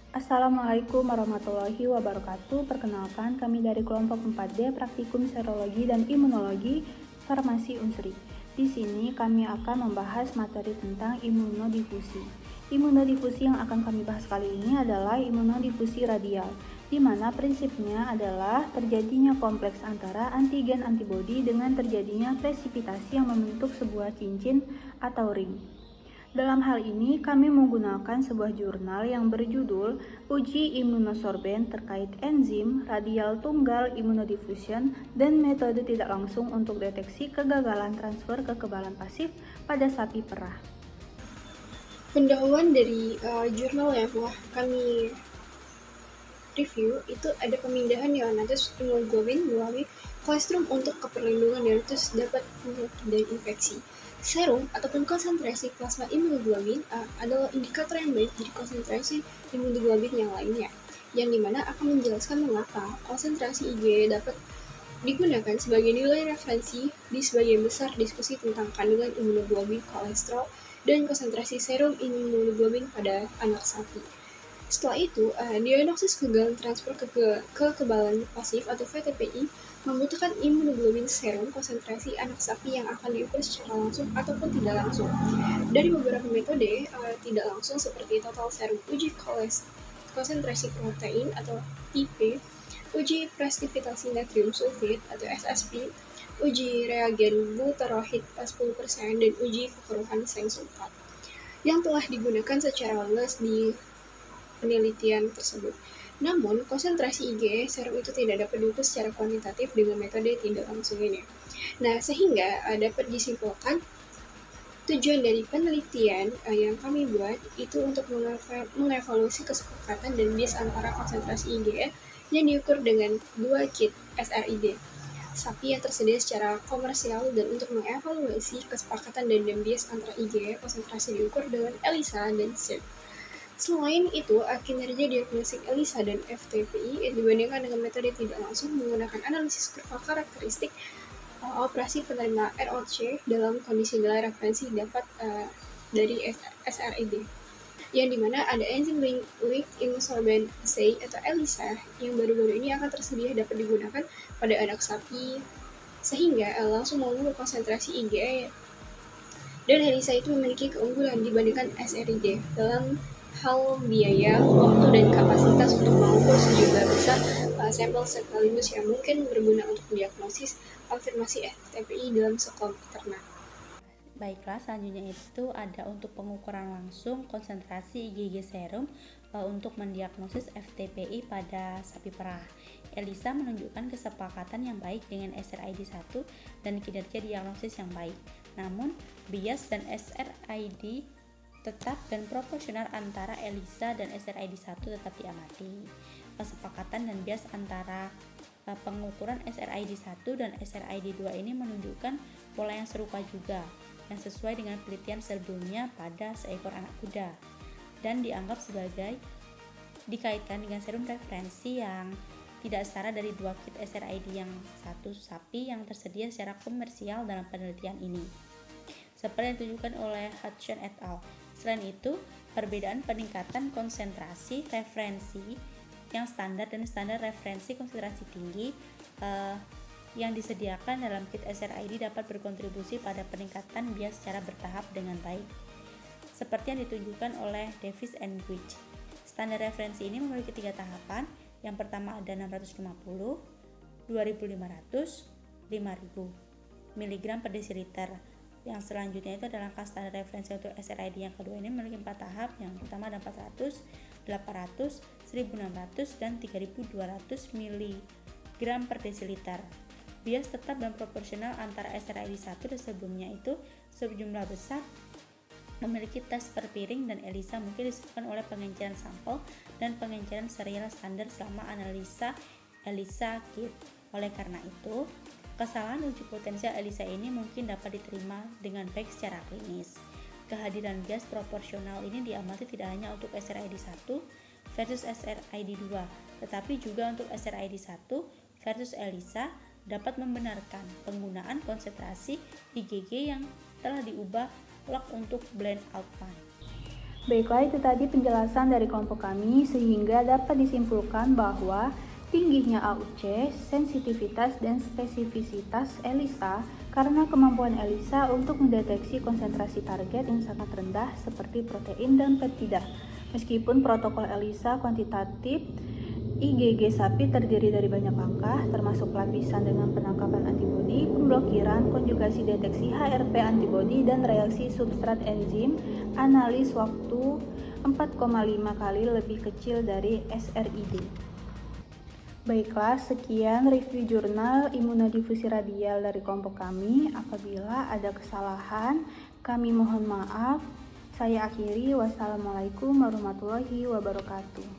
Assalamualaikum warahmatullahi wabarakatuh. Perkenalkan, kami dari kelompok 4D Praktikum Serologi dan Imunologi Farmasi Unsri. Di sini kami akan membahas materi tentang imunodifusi. Imunodifusi yang akan kami bahas kali ini adalah imunodifusi radial, di mana prinsipnya adalah terjadinya kompleks antara antigen antibodi dengan terjadinya presipitasi yang membentuk sebuah cincin atau ring. Dalam hal ini, kami menggunakan sebuah jurnal yang berjudul Uji Imunosorben terkait enzim radial tunggal immunodiffusion dan metode tidak langsung untuk deteksi kegagalan transfer kekebalan pasif pada sapi perah. Pendahuluan dari jurnal yang telah kami review itu ada pemindahan neonatus hemoglobin melalui kolostrum untuk keperlindungan neonatus dapat dari infeksi. Serum ataupun konsentrasi plasma imunoglobin adalah indikator yang baik dari konsentrasi imunoglobin yang lainnya, yang dimana akan menjelaskan mengapa konsentrasi IgE dapat digunakan sebagai nilai referensi di sebagian besar diskusi tentang kandungan imunoglobin kolesterol dan konsentrasi serum imunoglobin pada anak sapi. Setelah itu, diagnosis kegagalan transfer kekebalan pasif atau VTPI membutuhkan imunoglobin serum konsentrasi anak sapi yang akan diukur secara langsung ataupun tidak langsung. Dari beberapa metode tidak langsung seperti total serum uji konsentrasi protein atau IP, uji presipitasi natrium sulfit atau SSP, uji reagen glutarohid 10%, dan uji kekeruhan seng sulfat yang telah digunakan secara luas di penelitian tersebut. Namun, konsentrasi IgE serum itu tidak dapat diukur secara kuantitatif dengan metode tidak langsung ini. Nah, sehingga dapat disimpulkan tujuan dari penelitian yang kami buat itu untuk mengevaluasi kesepakatan dan bias antara konsentrasi IgE yang diukur dengan 2 kit SRID sapi yang tersedia secara komersial dan untuk mengevaluasi kesepakatan dan bias antara IgE konsentrasi diukur dengan ELISA dan SIRP. Selain itu, kinerja diagnostik ELISA dan FTPI dibandingkan dengan metode tidak langsung menggunakan analisis kurva karakteristik operasi penerima ROC dalam kondisi nilai referensi dapat dari SRID, yang dimana ada enzim link immunosorbent assay atau ELISA yang baru-baru ini akan tersedia dapat digunakan pada anak sapi, sehingga langsung mengukur konsentrasi IgE, dan ELISA itu memiliki keunggulan dibandingkan SRID dalam hal biaya, waktu, dan kapasitas untuk mengukur sejumlah besar sampel sekaligus yang mungkin berguna untuk diagnosis konfirmasi FTPI dalam sekelompok ternak. Baiklah, selanjutnya itu ada untuk pengukuran langsung konsentrasi IgG serum untuk mendiagnosis FTPI pada sapi perah. ELISA menunjukkan kesepakatan yang baik dengan SRID1 dan kinerja diagnosis yang baik. Namun, bias dan SRID tetap dan proporsional antara ELISA dan SRID1 tetap diamati. Kesepakatan dan bias antara pengukuran SRID1 dan SRID2 ini menunjukkan pola yang serupa juga, yang sesuai dengan penelitian sebelumnya pada seekor anak kuda, dan dianggap sebagai dikaitkan dengan serum referensi yang tidak setara dari 2 kit SRID yang satu sapi yang tersedia secara komersial dalam penelitian ini, seperti yang ditunjukkan oleh Hudson et al. Selain itu, perbedaan peningkatan konsentrasi referensi yang standar dan standar referensi konsentrasi tinggi yang disediakan dalam kit SRID dapat berkontribusi pada peningkatan bias secara bertahap dengan baik, seperti yang ditunjukkan oleh Davis and Witch. Standar referensi ini memiliki 3 tahapan. Yang pertama ada 650, 2500, 5000 mg per desiliter. Yang selanjutnya itu adalah angka standar referensi untuk SRID yang kedua ini memiliki 4 tahap. Yang pertama ada 400, 800, 1600, dan 3200 mg per desiliter. Bias tetap dan proporsional antara SRID1 dan sebelumnya itu sejumlah besar memiliki tes per piring, dan ELISA mungkin disebabkan oleh pengenceran sampel dan pengenceran serial standar selama analisa ELISA kit. Oleh karena itu, kesalahan uji potensial ELISA ini mungkin dapat diterima dengan baik secara klinis. Kehadiran bias proporsional ini diamati tidak hanya untuk SRID1 versus SRID2, tetapi juga untuk SRID1 versus ELISA dapat membenarkan penggunaan konsentrasi IgG yang telah diubah log untuk blend outline. Baiklah, itu tadi penjelasan dari kelompok kami sehingga dapat disimpulkan bahwa tingginya AUC, sensitivitas dan spesifisitas ELISA karena kemampuan ELISA untuk mendeteksi konsentrasi target yang sangat rendah seperti protein dan peptida. Meskipun protokol ELISA kuantitatif, IgG sapi terdiri dari banyak langkah, termasuk lapisan dengan penangkapan antibodi, pemblokiran, konjugasi deteksi HRP antibodi, dan reaksi substrat enzim, analis waktu 4,5 kali lebih kecil dari SRID. Baiklah, sekian review jurnal imunodifusi radial dari kelompok kami. Apabila ada kesalahan, kami mohon maaf. Saya akhiri, wassalamualaikum warahmatullahi wabarakatuh.